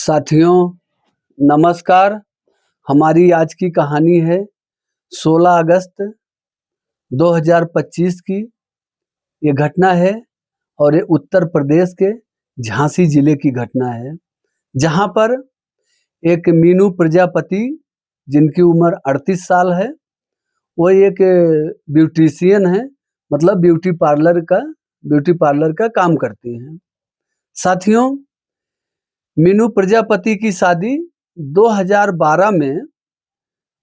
साथियों नमस्कार। हमारी आज की कहानी है 16 अगस्त 2025 की। ये घटना है और ये उत्तर प्रदेश के झांसी जिले की घटना है, जहां पर एक मीनू प्रजापति जिनकी उम्र 38 साल है, वो एक ब्यूटिशियन है, मतलब ब्यूटी पार्लर का काम करती हैं। साथियों, मीनू प्रजापति की शादी 2012 में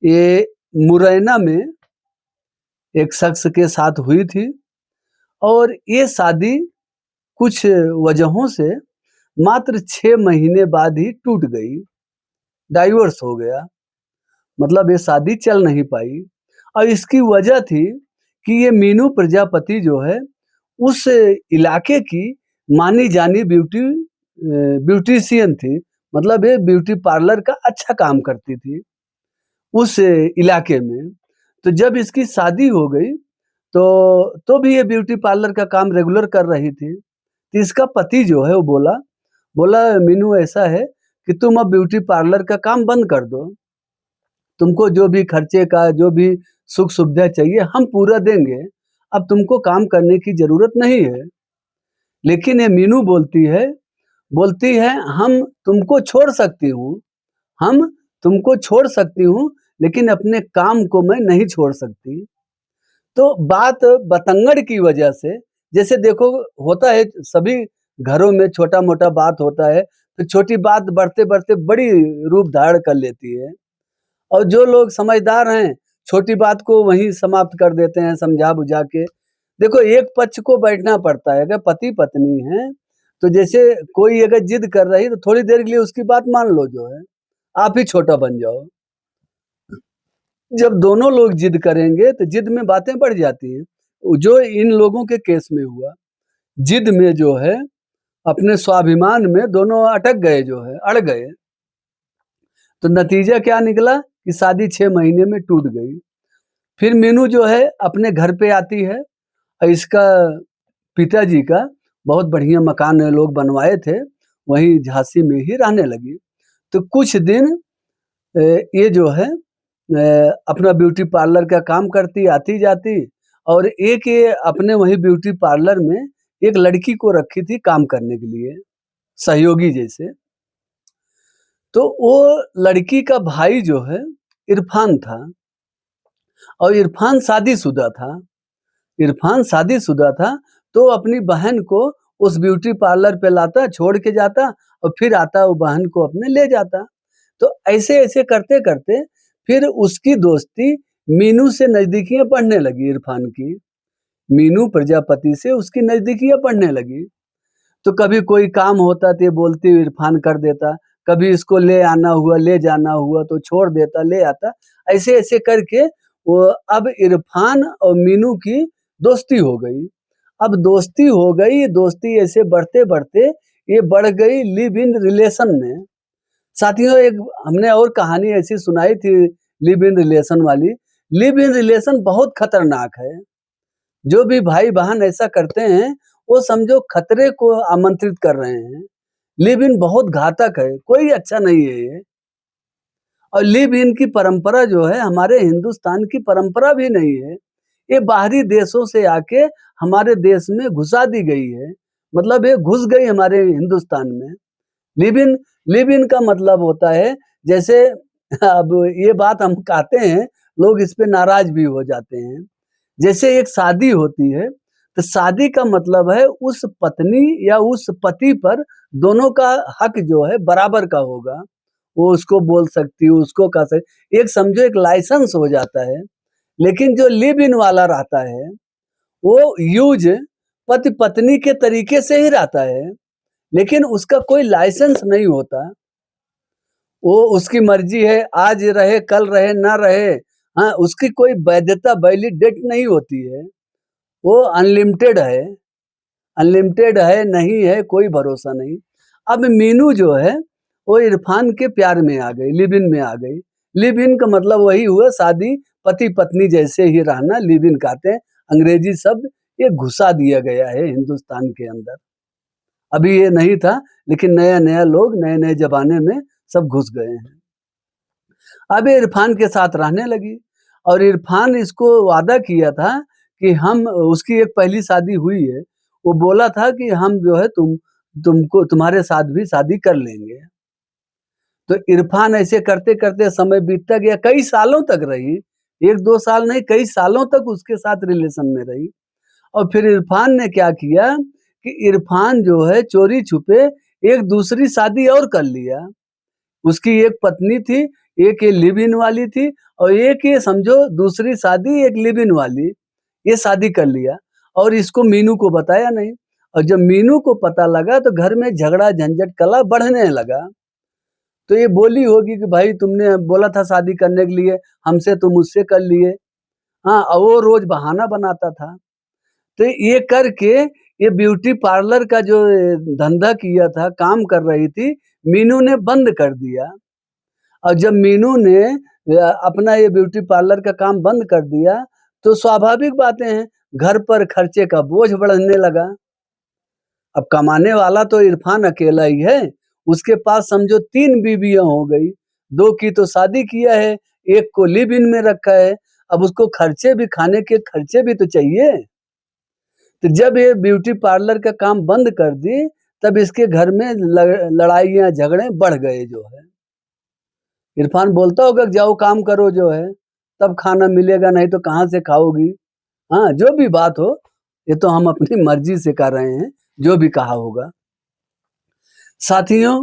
ये मुरैना में एक शख्स के साथ हुई थी और ये शादी कुछ वजहों से मात्र 6 महीने बाद ही टूट गई, डाइवोर्स हो गया। मतलब ये शादी चल नहीं पाई और इसकी वजह थी कि ये मीनू प्रजापति जो है उस इलाके की मानी जानी ब्यूटिशियन थी। मतलब ये ब्यूटी पार्लर का अच्छा काम करती थी उस इलाके में। तो जब इसकी शादी हो गई तो भी ये ब्यूटी पार्लर का काम रेगुलर कर रही थी। तो इसका पति जो है वो बोला मीनू ऐसा है कि तुम अब ब्यूटी पार्लर का काम बंद कर दो। तुमको जो भी खर्चे का जो भी सुख सुविधा चाहिए हम पूरा देंगे। अब तुमको काम करने की ज़रूरत नहीं है। लेकिन ये मीनू बोलती है हम तुमको छोड़ सकती हूँ, हम तुमको छोड़ सकती हूँ, लेकिन अपने काम को मैं नहीं छोड़ सकती। तो बात बतंगड़ की वजह से, जैसे देखो होता है सभी घरों में छोटा-मोटा बात होता है, तो छोटी बात बढ़ते-बढ़ते बड़ी रूप धारण कर लेती है और जो लोग समझदार हैं, छोटी बात को वहीं समाप्त कर देते हैं समझा-बुझा के। देखो एक पक्ष को बैठना पड़ता है, अगर पति-पत्नी हैं, तो जैसे कोई अगर जिद कर रही है तो थोड़ी देर के लिए उसकी बात मान लो जो है, आप ही छोटा बन जाओ। जब दोनों लोग जिद करेंगे तो जिद में बातें बढ़ जाती हैं। जो इन लोगों के केस में हुआ, जिद में जो है अपने स्वाभिमान में दोनों अटक गए जो है, अड़ गए। तो नतीजा क्या निकला कि शादी 6 महीने में टूट गई। फिर मीनू जो है अपने घर पे आती है और इसका पिताजी का बहुत बढ़िया मकान लोग बनवाए थे, वहीं झांसी में ही रहने लगी। तो कुछ दिन ये जो है अपना ब्यूटी पार्लर का काम करती आती-जाती और एक ये अपने वही ब्यूटी पार्लर में एक लड़की को रखी थी काम करने के लिए, सहयोगी जैसे। तो वो लड़की का भाई जो है इरफान था और इरफान शादीशुदा था, तो अपनी बहन को उस ब्यूटी पार्लर पे लाता, छोड़ के जाता और फिर आता वो बहन को अपने ले जाता। तो ऐसे-ऐसे करते-करते फिर उसकी दोस्ती मीनू से नज़दीकियाँ बढ़ने लगी इरफान की। मीनू प्रजापति से उसकी नज़दीकियाँ बढ़ने लगी। तो कभी कोई काम होता तो ये बोलती इरफान कर देता, कभी इसको ले आना हुआ, ले जाना हुआ तो छोड़ देता, ले आता। ऐसे-ऐसे करके वो अब इरफान और मीनू की दोस्ती हो गई। अब दोस्ती हो गई, दोस्ती ऐसे बढ़ते-बढ़ते ये बढ़ गई लिव इन रिलेशन में। साथियों एक हमने और कहानी ऐसी सुनाई थी लिव इन रिलेशन वाली। लिव इन रिलेशन बहुत खतरनाक है। जो भी भाई-बहन ऐसा करते हैं, वो समझो खतरे को आमंत्रित कर रहे हैं। लिव इन बहुत घातक है, कोई अच्छा नहीं है ये। और लिव इन की परंपरा जो है हमारे हिंदुस्तान की परंपरा भी नहीं है। ये बाहरी देशों से आके हमारे देश में घुसा दी गई है। मतलब ये घुस गई हमारे हिंदुस्तान में। लिव इन लिव इन का मतलब होता है जैसे अब ये बात हम कहते हैं, लोग इस पे नाराज़ भी हो जाते हैं। जैसे एक शादी होती है, तो शादी का मतलब है उस पत्नी या उस पति पर दोनों का हक जो है बराबर का होगा। वो उसको बोल सकती है, उसको कह सक एक समझो एक लाइसेंस हो जाता है। लेकिन जो लिव इन वाला रहता है, वो यूज़ पति-पत्नी के तरीके से ही रहता है, लेकिन उसका कोई लाइसेंस नहीं होता। वो उसकी मर्ज़ी है, आज रहे, कल रहे, ना रहे। हाँ, उसकी कोई वैधता वैलिड डेट नहीं होती है। वो अनलिमिटेड है, नहीं है, कोई भरोसा नहीं। अब मीनू जो है, वो इरफान के प्यार में आ गई, लिव इन में आ गई। लिव इन का मतलब वही हुआ शादी पति-पत्नी जैसे ही रहना, लिव इन कहते हैं। अंग्रेजी शब्द ये घुसा दिया गया है हिंदुस्तान के अंदर। अभी ये नहीं था, लेकिन नया-नया लोग नए-नए ज़माने में सब घुस गए हैं। अब ये इरफान के साथ रहने लगी और इरफान इसको वादा किया था कि हम उसकी एक पहली शादी हुई है, वो बोला था कि हम जो है तुमको तुम्हारे साथ भी शादी कर लेंगे। तो इरफान ऐसे करते-करते समय बीतता गया, कई सालों तक रही, 1-2 साल नहीं कई सालों तक उसके साथ रिलेशन में रही और फिर इरफान ने क्या किया कि इरफान जो है चोरी-छुपे एक दूसरी शादी और कर लिया। उसकी एक पत्नी थी, एक ये लिव इन वाली थी और एक ये समझो दूसरी शादी एक लिव इन वाली, ये शादी कर लिया और इसको मीनू को बताया नहीं और जब मीनू को पता लगा तो घर में झगड़ा झंझट कला बढ़ने लगा। तो ये बोली होगी कि भाई तुमने बोला था शादी करने के लिए, हमसे तुम मुझसे कर लिए। हाँ, और वो रोज़ बहाना बनाता था। तो ये करके ये ब्यूटी पार्लर का जो धंधा किया था, काम कर रही थी, मीनू ने बंद कर दिया। और जब मीनू ने अपना ये ब्यूटी पार्लर का काम बंद कर दिया, तो स्वाभाविक बातें हैं, घर पर खर्चे का बोझ बढ़ने लगा। अब कमाने वाला तो इरफान अकेला ही है, उसके पास समझो 3 बीवियाँ हो गई, 2 की तो शादी किया है, 1 को लिव इन में रखा है, अब उसको खर्चे भी खाने के खर्चे भी तो चाहिए। तो जब ये ब्यूटी पार्लर का काम बंद कर दी, तब इसके घर में लड़ाइयाँ झगड़े बढ़ गए जो है। इरफान बोलता होगा कि जाओ काम करो जो है, तब खाना मिलेगा नहीं तो कहाँ से खाओगी? हाँ, जो भी बात हो, ये तो हम अपनी मर्ज़ी से कर रहे हैं, जो भी कहा होगा। साथियों,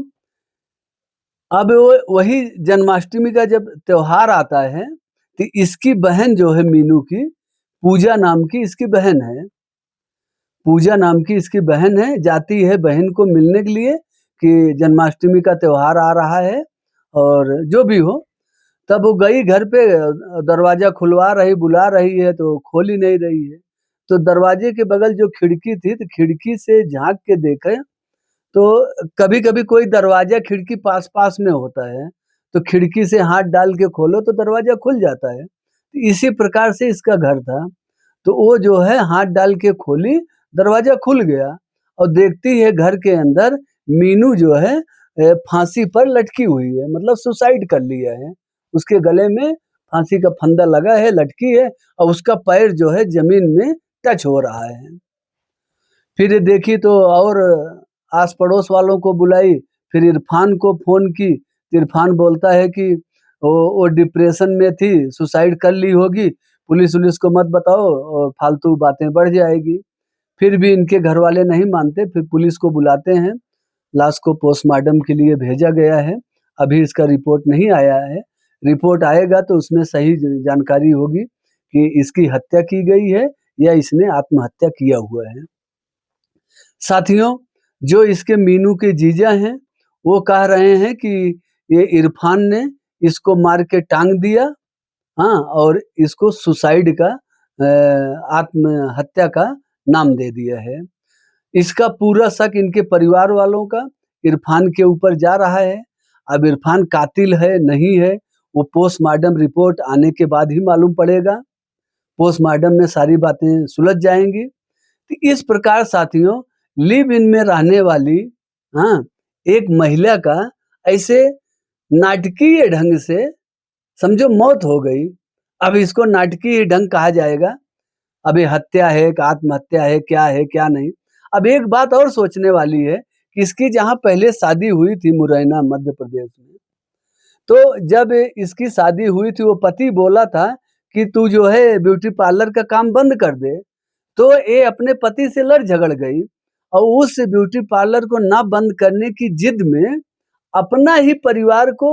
अब वो वही जन्माष्टमी का जब त्योहार आता है, तो इसकी बहन जो है मीनू की, पूजा नाम की इसकी बहन है। पूजा नाम की इसकी बहन है, जाती है बहन को मिलने के लिए कि जन्माष्टमी का त्योहार आ रहा है और जो भी हो, तब वो गई घर पे दरवाज़ा खुलवा रही, बुला रही है तो खोल ही नहीं रही है। तो दरवाजे के बगल जो खिड़की थी, तो खिड़की से झाँक के देखे तो कभी-कभी कोई दरवाज़ा खिड़की पास-पास में होता है, तो खिड़की से हाथ डाल के खोलो तो दरवाज़ा खुल जाता है। तो इसी प्रकार से इसका घर था, तो वो जो है हाथ डाल के खोली, दरवाज़ा खुल गया और देखती है घर के अंदर मीनू जो है फांसी पर लटकी हुई है, मतलब सुसाइड कर लिया है। उसके गले में फांसी का फंदा लगा है, लटकी है और उसका पैर जो है ज़मीन में टच हो रहा है। फिर ये देखी तो और आस-पड़ोस वालों को बुलाई, फिर इरफान को फ़ोन की, इरफान बोलता है कि वो डिप्रेशन में थी, सुसाइड कर ली होगी, पुलिस-वुलिस को मत बताओ और फालतू बातें बढ़ जाएगी। फिर भी इनके घरवाले नहीं मानते, फिर पुलिस को बुलाते हैं, लाश को पोस्टमार्टम के लिए भेजा गया है, अभी इसका रिपोर्ट नहीं आया है। रिपोर्ट आएगा तो उसमें सही जानकारी होगी कि इसकी हत्या की गई है या इसने आत्महत्या किया हुआ है। साथियों, जो इसके मीनू के जीजा हैं, वो कह रहे हैं कि ये इरफान ने इसको मार के टांग दिया, हाँ, और इसको सुसाइड का आत्महत्या का नाम दे दिया है। इसका पूरा शक इनके परिवार वालों का इरफान के ऊपर जा रहा है। अब इरफान कातिल है, नहीं है, वो पोस्टमार्टम रिपोर्ट आने के बाद ही मालूम पड़ेगा। पोस्टमार्टम में सारी बातें सुलझ जाएँगी। तो इस प्रकार साथियों लिव इन में रहने वाली हाँ, एक महिला का ऐसे नाटकीय ढंग से समझो मौत हो गई। अब इसको नाटकीय ढंग कहा जाएगा। अब ये हत्या है कि आत्महत्या है, क्या नहीं। अब एक बात और सोचने वाली है कि इसकी जहाँ पहले शादी हुई थी मुरैना मध्य प्रदेश में, तो जब इसकी शादी हुई थी वो पति बोला था कि तू जो है ब्यूटी पार्लर का काम बंद कर दे। तो ये अपने पति से लड़ झगड़ गई और उस ब्यूटी पार्लर को ना बंद करने की जिद में अपना ही परिवार को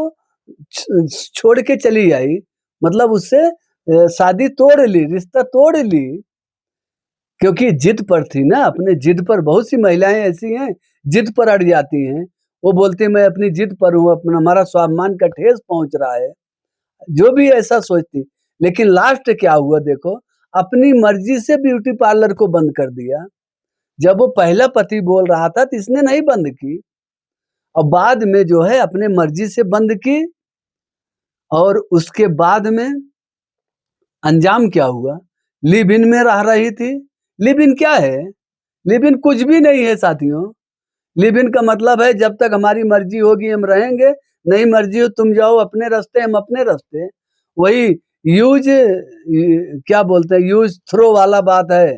छोड़ के चली आई। मतलब उससे शादी तोड़ ली, रिश्ता तोड़ ली। क्योंकि जिद पर थी ना, अपने जिद पर बहुत सी महिलाएँ ऐसी हैं, जिद पर अड़ जाती हैं। वो बोलती हैं मैं अपनी जिद पर हूँ, अपना हमारा स्वाभिमान का ठेस पहुँच रहा है। जो भी ऐसा सोचती, लेकिन लास्ट क्या हुआ देखो, अपनी मर्ज़ी से ब्यूटी पार्लर को बंद कर दिया। जब वो पहला पति बोल रहा था तो इसने नहीं बंद की और बाद में जो है अपने मर्ज़ी से बंद की और उसके बाद में अंजाम क्या हुआ? लिव इन में रह रही थी। लिव इन क्या है? लिव इन कुछ भी नहीं है साथियों। लिव इन का मतलब है जब तक हमारी मर्जी होगी हम रहेंगे, नहीं मर्जी हो तुम जाओ अपने रास्ते हम अपने रास्ते। वही यूज क्या बोलते हैं, यूज थ्रो वाला बात है।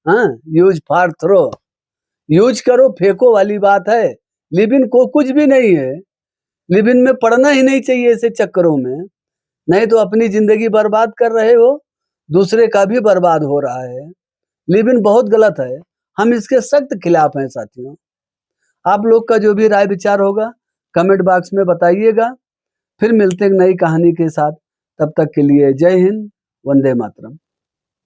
हाँ, यूज फॉर थ्रो, यूज करो फेंको वाली बात है। लिव इन को कुछ भी नहीं है, लिव इन में पड़ना ही नहीं चाहिए ऐसे चक्करों में, नहीं तो अपनी जिंदगी बर्बाद कर रहे हो, दूसरे का भी बर्बाद हो रहा है। लिव इन बहुत गलत है, हम इसके सख्त खिलाफ हैं साथियों। आप लोग का जो भी राय विचार होगा कमेंट बॉक्स में बताइएगा। फिर मिलते हैं नई कहानी के साथ, तब तक के लिए जय हिंद, वंदे मातरम।